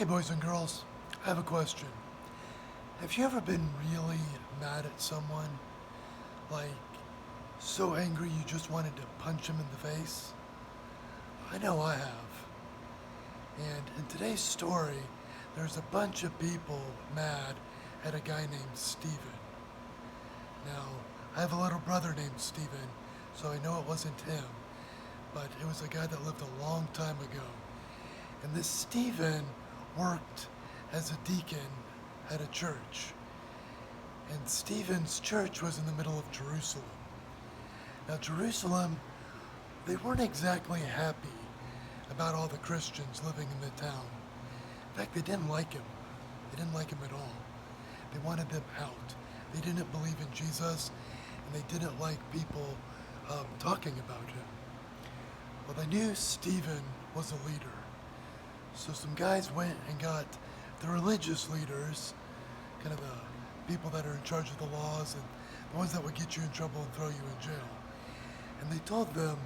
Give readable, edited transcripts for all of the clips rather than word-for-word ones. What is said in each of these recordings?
Hey boys and girls, I have a question. Have you ever been really mad at someone? Like, so angry you just wanted to punch him in the face? I know I have. And in today's story, there's a bunch of people mad at a guy named Stephen. Now, I have a little brother named Stephen, so I know it wasn't him, but it was a guy that lived a long time ago. And this Stephen worked as a deacon at a church. And Stephen's church was in the middle of Jerusalem. Now, Jerusalem, they weren't exactly happy about all the Christians living in the town. In fact, they didn't like him. They didn't like him at all. They wanted them out. They didn't believe in Jesus, and they didn't like people talking about him. Well, they knew Stephen was a leader. So some guys went and got the religious leaders, kind of the people that are in charge of the laws and the ones that would get you in trouble and throw you in jail. And they told them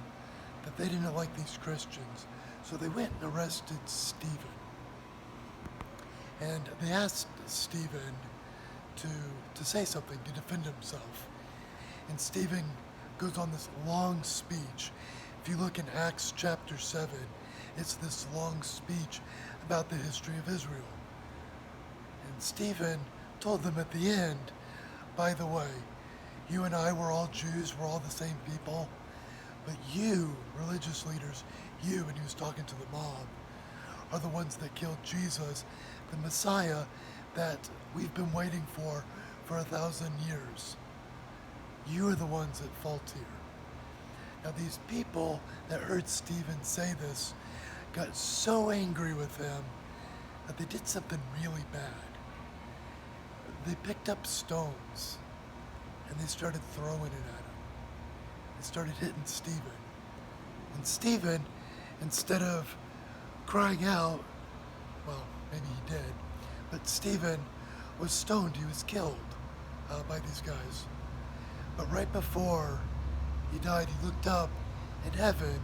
that they didn't like these Christians. So they went and arrested Stephen. And they asked Stephen to say something, to defend himself. And Stephen goes on this long speech. If you look in Acts chapter 7, it's this long speech about the history of Israel. And Stephen told them at the end, by the way, you and I were all Jews, we're all the same people, but you, religious leaders, you, and he was talking to the mob, are the ones that killed Jesus, the Messiah that we've been waiting for 1,000 years. You are the ones at fault here. Now these people that heard Stephen say this got so angry with him that they did something really bad. They picked up stones and they started throwing it at him. They started hitting Stephen. And Stephen, instead of crying out, well, maybe he did, but Stephen was stoned. He was killed by these guys. But right before he died, he looked up in heaven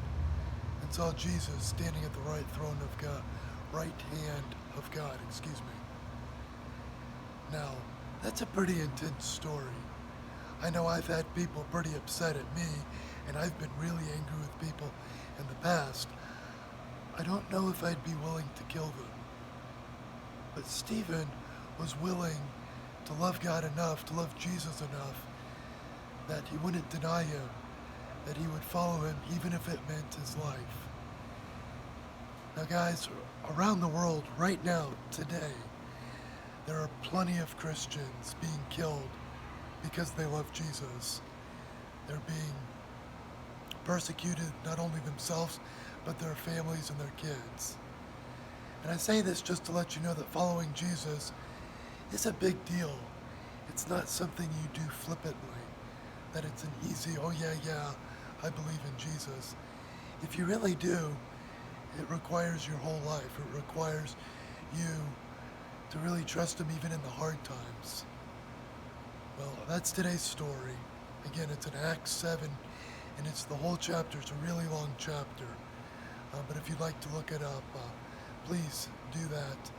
and saw Jesus standing at the right throne of God, right hand of God, excuse me. Now, that's a pretty intense story. I know I've had people pretty upset at me, and I've been really angry with people in the past. I don't know if I'd be willing to kill them. But Stephen was willing to love God enough, to love Jesus enough, that he wouldn't deny him, that he would follow him even if it meant his life. Now guys, around the world right now, today, there are plenty of Christians being killed because they love Jesus. They're being persecuted, not only themselves, but their families and their kids. And I say this just to let you know that following Jesus is a big deal. It's not something you do flippantly, that it's an easy, oh yeah, I believe in Jesus. If you really do, it requires your whole life. It requires you to really trust him even in the hard times. Well, that's today's story. Again, it's in Acts 7, and it's the whole chapter. It's a really long chapter. But if you'd like to look it up, please do that.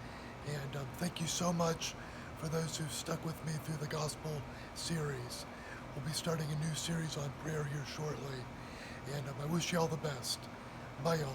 And thank you so much for those who've stuck with me through the gospel series. We'll be starting a new series on prayer here shortly. And I wish you all the best. Bye, y'all.